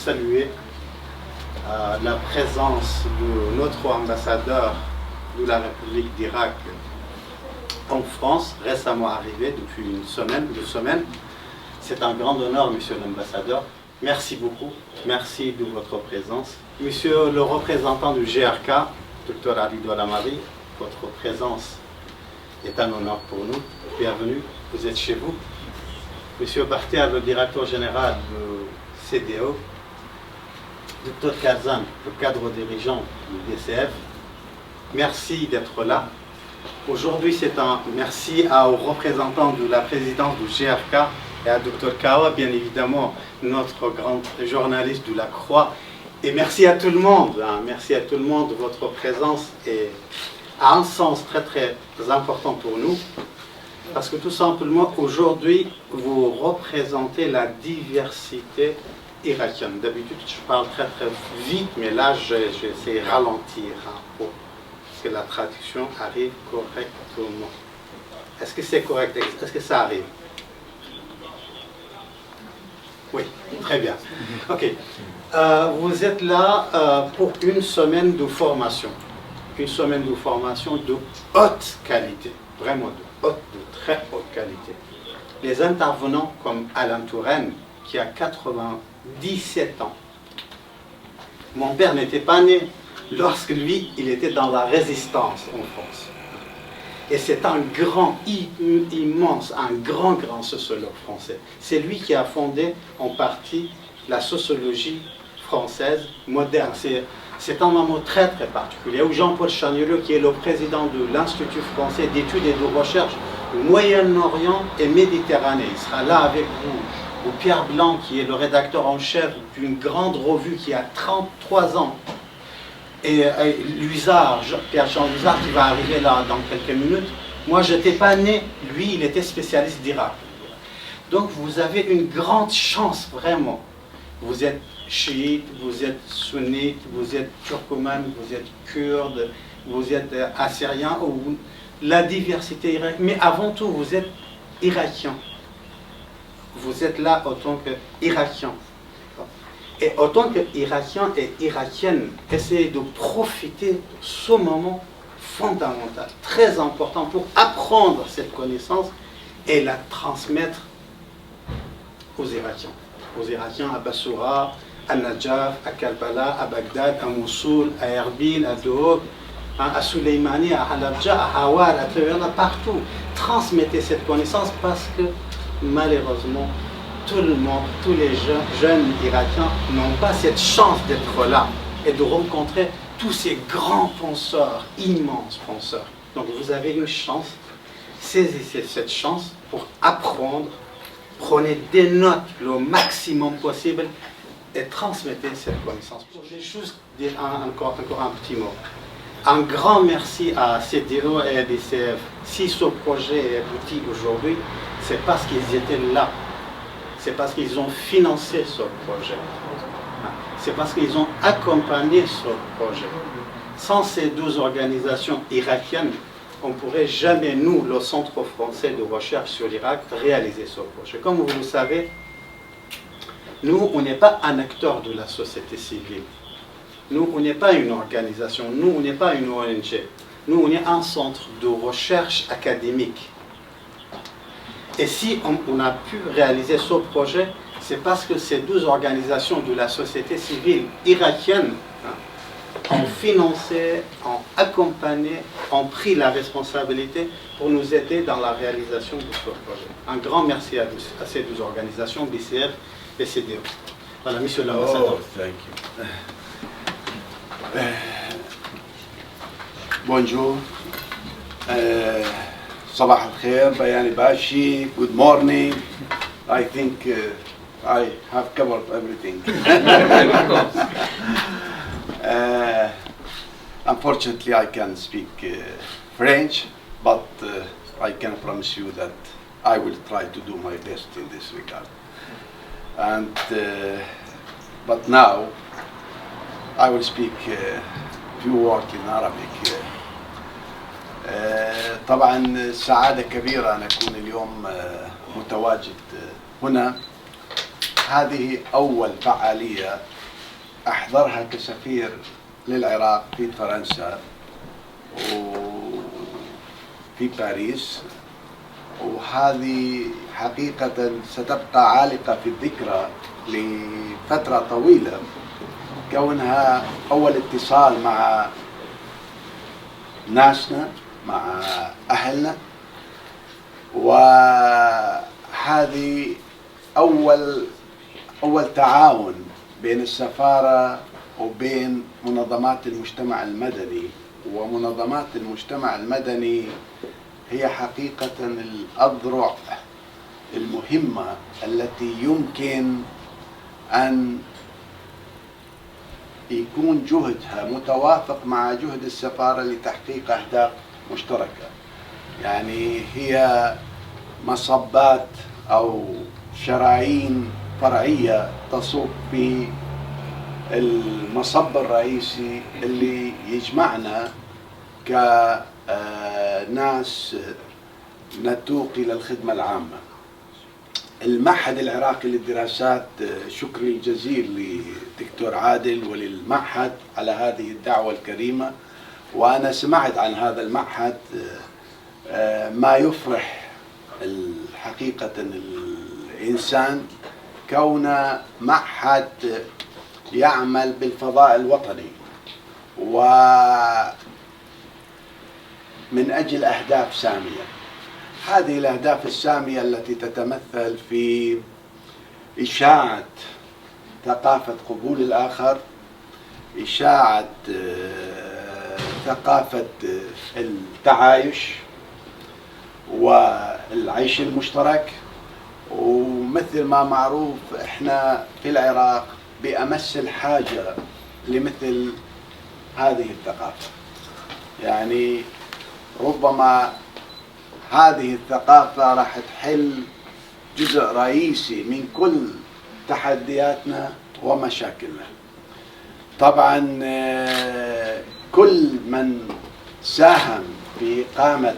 saluer la présence de notre ambassadeur de la République d'Irak en France, récemment arrivé depuis une semaine, 2 semaines. C'est un grand honneur, monsieur l'ambassadeur. Merci beaucoup. Merci de votre présence. Monsieur le représentant du GRK, Dr Ali Doualamari, votre présence est un honneur pour nous. Bienvenue, vous êtes chez vous. Monsieur Barter, le directeur général de CDO, Dr Kazan, le cadre dirigeant du DCF, merci d'être là. Aujourd'hui, c'est un merci aux représentants de la présidence du GRK et à Dr Kawa, bien évidemment, notre grand journaliste de la Croix. Et merci à tout le monde, merci à tout le monde. Votre présence a un sens très très important pour nous. Parce que tout simplement, aujourd'hui, vous représentez la diversité irakienne. D'habitude, je parle très très vite, mais là, j'essaie de ralentir pour que la traduction arrive correctement. Est-ce que c'est correct? Est-ce que ça arrive? Oui, très bien. Ok. Vous êtes là pour une semaine de formation. Une semaine de formation de haute qualité. Vraiment de très haute qualité. Les intervenants comme Alain Touraine, qui a 97 ans. Mon père n'était pas né lorsque lui, il était dans la résistance en France. Et c'est un grand, immense, un grand sociologue français. C'est lui qui a fondé en partie la sociologie française moderne. C'est un moment très très particulier. Ou Jean-Paul Chagnoleux, qui est le président de l'Institut français d'études et de recherche au Moyen-Orient et Méditerranée. Il sera là avec vous. Ou Pierre Blanc, qui est le rédacteur en chef d'une grande revue qui a 33 ans. Et Pierre-Jean Lussard, qui va arriver là dans quelques minutes. Moi, je n'étais pas né. Lui, il était spécialiste d'Irak. Donc, vous avez une grande chance, vraiment. Vous êtes chiite, vous êtes sunnite, vous êtes turcoman, vous êtes kurde, vous êtes assyrien, ou la diversité irakienne. Mais avant tout, vous êtes irakien. Vous êtes là en tant qu'Irakien. Et en tant qu'Irakien et Irakienne, essayez de profiter de ce moment fondamental, très important pour apprendre cette connaissance et la transmettre aux Irakiens. Aux Irakiens à Bassoura, à Najaf, à Karbala, à Bagdad, à Mossoul, à Erbil, à Dohuk, à Souleymanie, à Halabja, à Hawar, à Tréverna, partout. Transmettez cette connaissance parce que malheureusement, tout le monde, tous les jeunes Irakiens n'ont pas cette chance d'être là et de rencontrer tous ces grands penseurs, immenses penseurs. Donc vous avez une chance, saisissez cette chance pour apprendre, prenez des notes le maximum possible et transmettez cette connaissance. Je vais juste dire encore un petit mot. Un grand merci à CDO et à DCF. Si ce projet est abouti aujourd'hui, c'est parce qu'ils étaient là. C'est parce qu'ils ont financé ce projet. C'est parce qu'ils ont accompagné ce projet. Sans ces 2 organisations irakiennes, on ne pourrait jamais, nous, le Centre français de recherche sur l'Irak, réaliser ce projet. Comme vous le savez, nous, on n'est pas un acteur de la société civile. Nous, on n'est pas une organisation. Nous, on n'est pas une ONG. Nous, on est un centre de recherche académique. Et si on a pu réaliser ce projet, c'est parce que ces 2 organisations de la société civile irakienne ont financé, ont accompagné, ont pris la responsabilité pour nous aider dans la réalisation de ce projet. Un grand merci à ces 2 organisations, BCF et CDO. Voilà, monsieur l'ambassadeur. Oh, thank you. Bonjour. صباح الخير بياني باشي. Good morning. I think I have covered everything. Unfortunately, I can speak French, but I can promise you that I will try to do my best in this regard. And but now I will speak few words in Arabic. طبعا سعادة كبيرة أن أكون اليوم متواجد هنا. هذه أول فعالية أحضرها كسفير للعراق في فرنسا وفي باريس، وهذه حقيقة ستبقى عالقة في الذكرى لفترة طويلة، كونها أول اتصال مع ناسنا، مع أهلنا، وهذه أول تعاون بين السفارة وبين منظمات المجتمع المدني. ومنظمات المجتمع المدني هي حقيقة الأذرع المهمة التي يمكن أن يكون جهدها متوافق مع جهد السفارة لتحقيق أهداف مشتركة. يعني هي مصبات أو شرايين فرعية تصب في المصب الرئيسي اللي يجمعنا كناس نتوق إلى الخدمة العامة. المعهد العراقي للدراسات، شكري الجزيل لدكتور عادل وللمعهد على هذه الدعوة الكريمة. وأنا سمعت عن هذا المعهد، ما يفرح الحقيقة الإنسان كون معهد يعمل بالفضاء الوطني ومن أجل أهداف سامية. هذه الأهداف السامية التي تتمثل في إشاعة ثقافة قبول الآخر، إشاعة ثقافة التعايش والعيش المشترك. ومثل ما معروف إحنا في العراق بأمس الحاجة لمثل هذه الثقافة. يعني ربما هذه الثقافة راح تحل جزء رئيسي من كل تحدياتنا ومشاكلنا. طبعا كل من ساهم في إقامة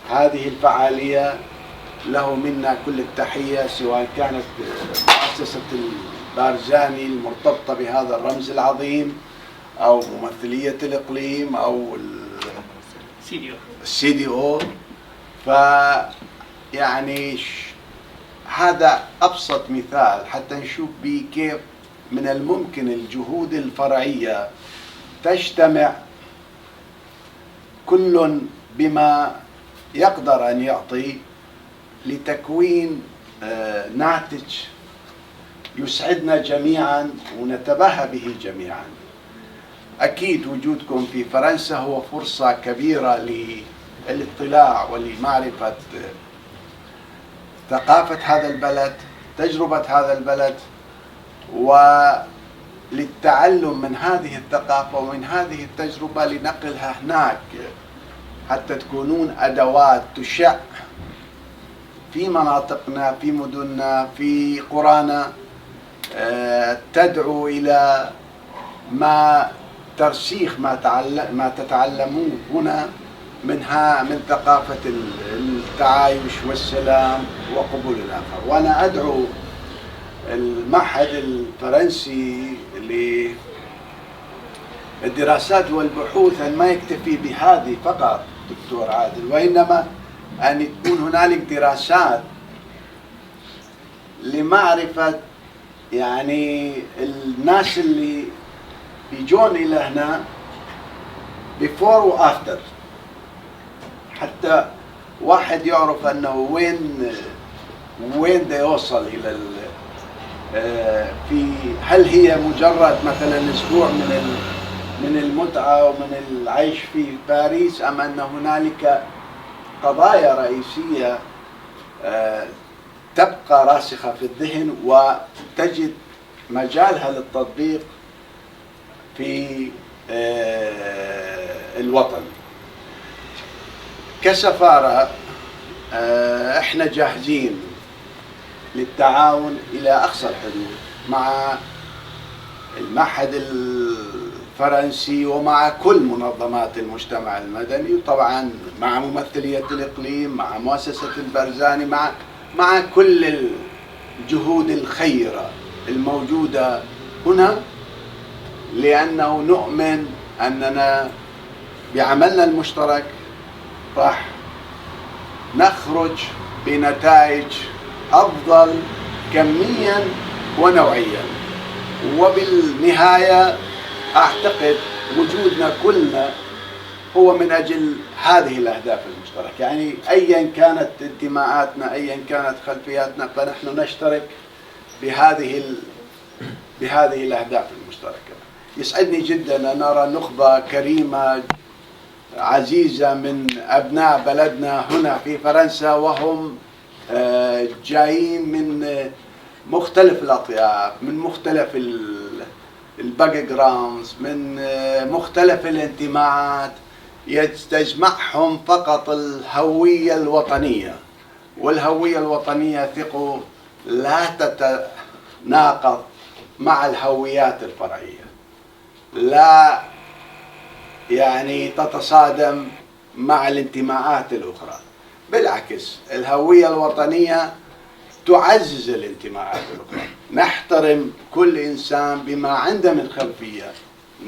هذه الفعالية له منا كل التحية، سواء كانت مؤسسة البارزاني المرتبطة بهذا الرمز العظيم، أو ممثلية الإقليم، أو CDO. فيعني هذا أبسط مثال حتى نشوف به كيف من الممكن الجهود الفرعية تجتمع كل بما يقدر أن يعطي لتكوين ناتج يسعدنا جميعا ونتباهى به جميعا. أكيد وجودكم في فرنسا هو فرصة كبيرة للاطلاع ولمعرفة ثقافة هذا البلد، تجربة هذا البلد، وللتعلم من هذه الثقافة ومن هذه التجربة لنقلها هناك، حتى تكونون أدوات تشع في مناطقنا، في مدننا، في قرانا، تدعو إلى ترسيخ ما تتعلمون هنا من ثقافة التعايش والسلام وقبول الآخر. وأنا أدعو المعهد الفرنسي للدراسات والبحوث أن ما يكتفي بهذه فقط دكتور عادل، وإنما أن تكون هنالك دراسات لمعرفة يعني الناس اللي يجون إلى هنا before و after، حتى واحد يعرف أنه وين يوصل إلى في هل هي مجرد مثلا أسبوع من المتعة ومن العيش في باريس، أم أن هنالك قضايا رئيسية تبقى راسخة في الذهن وتجد مجالها للتطبيق في الوطن. كسفارة احنا جاهزين للتعاون إلى أقصى الحدود مع المعهد الفرنسي ومع كل منظمات المجتمع المدني، وطبعا مع ممثلية الإقليم، مع مؤسسة البارزاني، مع كل الجهود الخيرة الموجودة هنا لأنه نؤمن أننا بعملنا المشترك راح نخرج بنتائج أفضل كميا ونوعيا. وبالنهاية أعتقد وجودنا كلنا هو من أجل هذه الأهداف المشتركة، يعني أيا كانت انتماءاتنا أيا كانت خلفياتنا فنحن نشترك بهذه الأهداف المشتركة. يسعدني جدا أن أرى نخبة كريمة عزيزة من أبناء بلدنا هنا في فرنسا، وهم جايين من مختلف الأطياف، من مختلف الباك جراوندز، من مختلف الانتماءات، يجمعهم فقط الهوية الوطنية. والهوية الوطنية ثقوا لا تتناقض مع الهويات الفرعية، لا يعني تتصادم مع الانتماءات الأخرى، بالعكس الهوية الوطنية تعزز الانتماءات الأخرى. نحترم كل إنسان بما عنده من خلفية،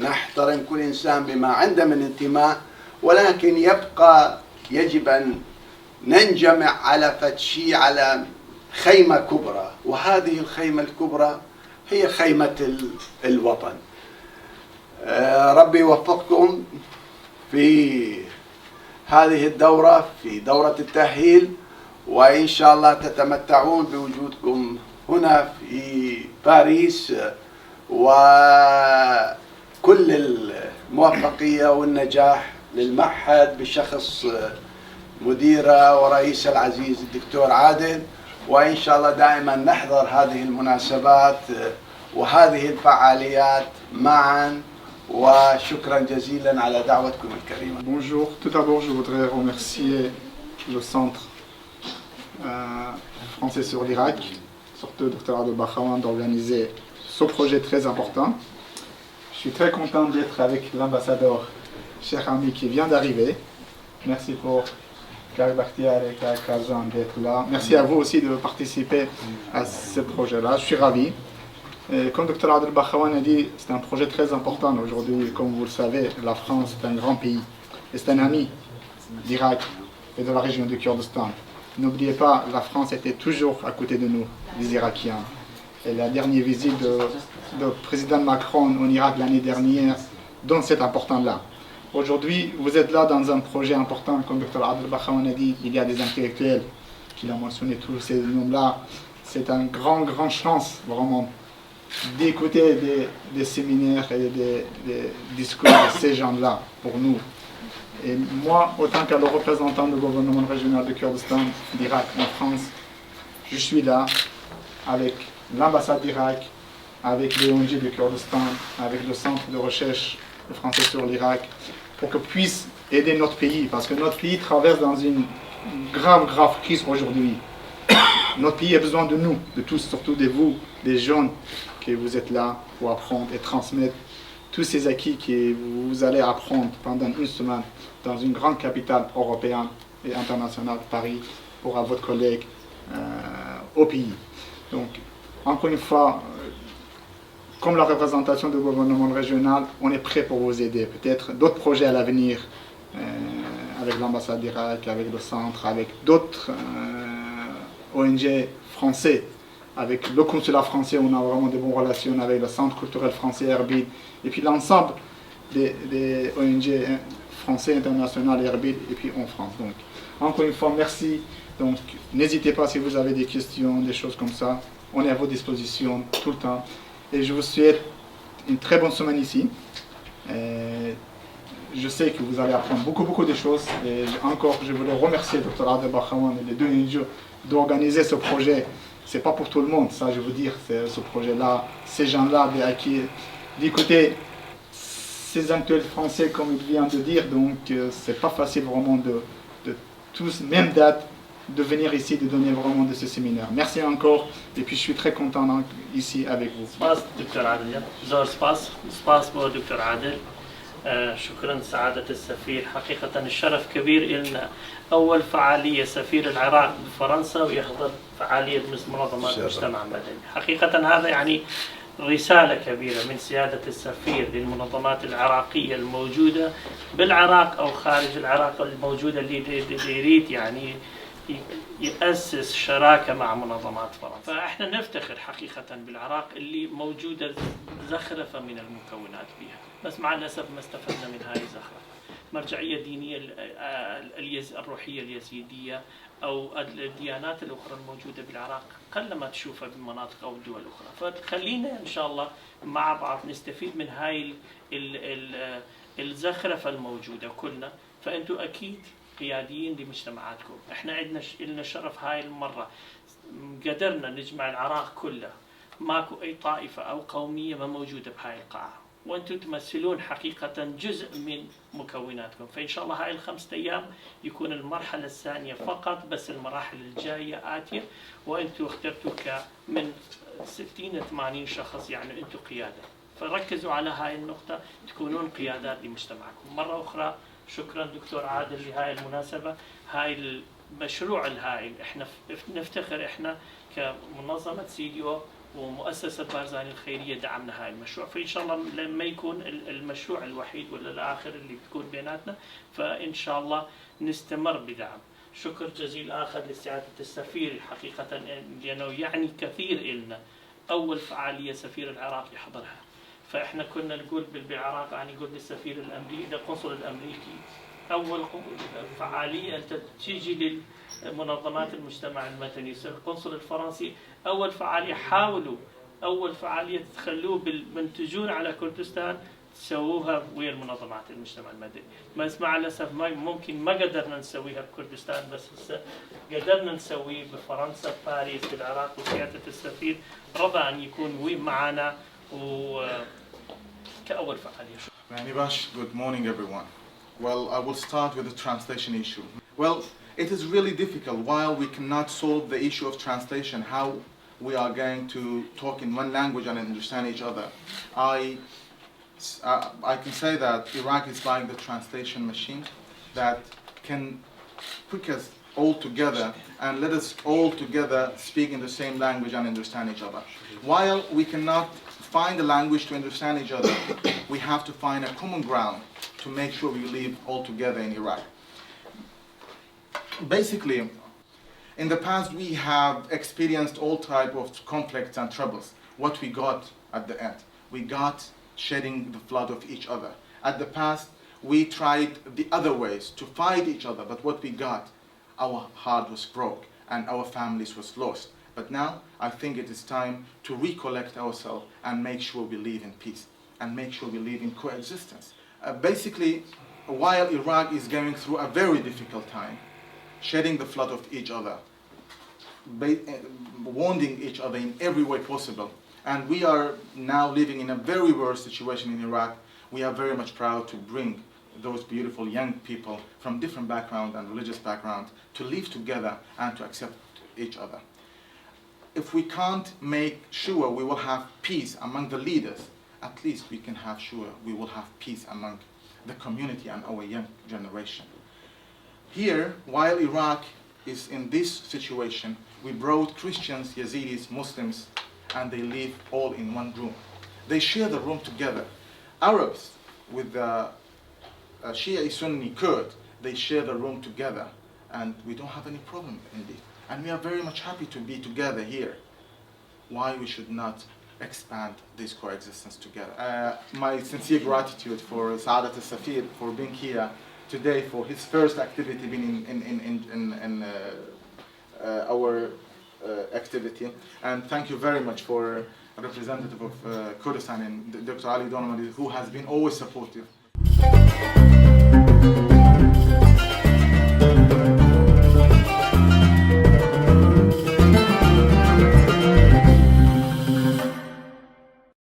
نحترم كل إنسان بما عنده من انتماء، ولكن يبقى يجب أن ننجمع على فتشي على خيمة كبرى، وهذه الخيمة الكبرى هي خيمة الوطن. ربي يوفقكم في هذه الدورة، في دورة التأهيل، وإن شاء الله تتمتعون بوجودكم هنا في باريس، وكل الموفقية والنجاح للمعهد بشخص مديره ورئيس العزيز الدكتور عادل. وإن شاء الله دائما نحضر هذه المناسبات وهذه الفعاليات معا، وشكرا جزيلا على دعوتكم الكريمة. Bonjour, tout d'abord je voudrais remercier le centre français sur l'Irak, surtout Dr Adel Bakhawan, d'organiser ce projet très important. Je suis très content d'être avec l'ambassadeur cher ami qui vient d'arriver. Merci pour Gary Bakhtiar et Kazan d'être là. Merci à vous aussi de participer à ce projet-là. Je suis ravi. Et comme Dr Adel Bakhawan a dit, c'est un projet très important aujourd'hui. Comme vous le savez, la France est un grand pays et c'est un ami d'Irak et de la région du Kurdistan. N'oubliez pas, la France était toujours à côté de nous, les Irakiens. Et la dernière visite du président Macron en Irak l'année dernière donne cet important-là. Aujourd'hui, vous êtes là dans un projet important, comme Dr Adel Bakhawan a dit, il y a des intellectuels qui l'ont mentionné, tous ces noms-là. C'est une grande chance, vraiment, d'écouter des séminaires et des discours de ces gens-là pour nous. Et moi, autant que le représentant du gouvernement régional du Kurdistan d'Irak en France, je suis là avec l'ambassade d'Irak, avec les ONG du Kurdistan, avec le centre de recherche français sur l'Irak, pour qu'on puisse aider notre pays, parce que notre pays traverse dans une grave crise aujourd'hui. Notre pays a besoin de nous, de tous, surtout de vous, des jeunes, que vous êtes là pour apprendre et transmettre tous ces acquis que vous allez apprendre pendant une semaine dans une grande capitale européenne et internationale, Paris, pour votre collègue au pays. Donc, encore une fois, comme la représentation du gouvernement régional, on est prêt pour vous aider. Peut-être d'autres projets à l'avenir, avec l'ambassade d'Irak, avec le centre, avec d'autres ONG français. Avec le consulat français, on a vraiment de bonnes relations avec le centre culturel français Erbil, et puis l'ensemble des ONG français, internationales Erbil, et puis en France. Donc, encore une fois, merci. Donc, n'hésitez pas si vous avez des questions, des choses comme ça. On est à vos dispositions tout le temps. Et je vous souhaite une très bonne semaine ici. Je sais que vous allez apprendre beaucoup de choses. Et encore, je voulais remercier Dr Adel Bakhawan et les deux NGO d'organiser ce projet. C'est pas pour tout le monde, ça je veux dire, ce projet-là, ces gens-là, d'écouter ces intellectuels français comme il vient de dire, donc c'est pas facile vraiment de tous, même date, de venir ici, de donner vraiment de ce séminaire. Merci encore, et puis je suis très content ici avec vous. سباس دكتور عادل، زور سباس بو دكتور عادل. شكرا سعادة السفير، حقيقة الشرف كبير لنا. أول فعالية سفير العراق بفرنسا ويحضر فعالية منظمات المجتمع المدني. حقيقة هذا يعني رسالة كبيرة من سيادة السفير للمنظمات العراقية الموجودة بالعراق أو خارج العراق الموجودة اللي يريد يعني يأسس شراكة مع منظمات فرنسا. فإحنا نفتخر حقيقة بالعراق اللي موجودة زخرفة من المكونات بها، بس مع الأسف ما استفدنا من هاي الزخرفة. مرجعية دينية الروحية اليزيدية أو الديانات الأخرى الموجودة بالعراق قلما تشوفها بالمناطق أو الدول الأخرى. فخلينا إن شاء الله مع بعض نستفيد من هاي الزخرفة الموجودة كلنا. فأنتوا أكيد قياديين لمجتمعاتكم. احنا عندنا لنا شرف هاي المرة قدرنا نجمع العراق كله، ماكو أي طائفة أو قومية ما موجودة بهاي القاعة، وأنتم تمثلون حقيقة جزء من مكوناتكم. فإن شاء الله هاي ال5 أيام يكون المرحلة الثانية فقط، بس المراحل الجاية آتية، وأنتم اخترتوا من 60 ل 80 شخص، يعني أنتم قيادة. فركزوا على هاي النقطة، تكونون قيادات لمجتمعكم. مرة أخرى شكرا دكتور عادل لهاي المناسبة، هاي المشروع الهائل. احنا نفتخر احنا كمنظمة سيديو ومؤسسة بارزاني الخيرية دعمنا هاي المشروع. فإن شاء الله لما يكون المشروع الوحيد ولا الآخر اللي بتكون بيناتنا، فإن شاء الله نستمر بدعم. شكر جزيل آخر لسعادة السفير حقيقة، لأنه يعني كثير إلنا. أول فعالية سفير العراق يحضرها، فإحنا كنا نقول بالعراق، يعني نقول للسفير الأمريكي القنصل الأمريكي أول فعالية أنت تيجي لمنظمات المجتمع المدني. القنصل الفرنسي أول فعالية حاولوا أول فعالية تخلوه بالمنتجون على كردستان تسووها ويا المنظمات المجتمع المدني. بس مع الأسف ممكن ما قدرنا نسويها بكردستان، بس قدرنا نسويه بفرنسا بباريس بالعراق، وسيادة السفير رضى أن يكون معنا كأول فعالية. Manibash, good morning everyone. Well, I will start with the translation issue. Well, it is really difficult while we cannot solve the issue of translation, how we are going to talk in one language and understand each other. I can say that Iraq is like the translation machine that can put us all together and let us all together speak in the same language and understand each other. While we cannot find a language to understand each other, we have to find a common ground to make sure we live all together in Iraq. Basically, in the past we have experienced all type of conflicts and troubles. What we got at the end? We got shedding the blood of each other. At the past, we tried the other ways to fight each other, but what we got? Our heart was broke and our families was lost. But now, I think it is time to recollect ourselves and make sure we live in peace and make sure we live in coexistence. Basically, while Iraq is going through a very difficult time, shedding the blood of each other, wounding each other in every way possible, and we are now living in a very worse situation in Iraq, we are very much proud to bring those beautiful young people from different backgrounds and religious backgrounds to live together and to accept each other. If we can't make sure we will have peace among the leaders, at least we can have sure we will have peace among the community and our young generation. Here, while Iraq is in this situation, we brought Christians, Yazidis, Muslims, and they live all in one room. They share the room together. Arabs with the Shia, Sunni, Kurd, they share the room together, and we don't have any problem indeed. And we are very much happy to be together here. Why we should not expand this coexistence together? My sincere gratitude for Saadat al-Safir for being here today for his first activity being in our activity. And thank you very much for a representative of Kurdistan and Dr. Ali Donovan, who has been always supportive.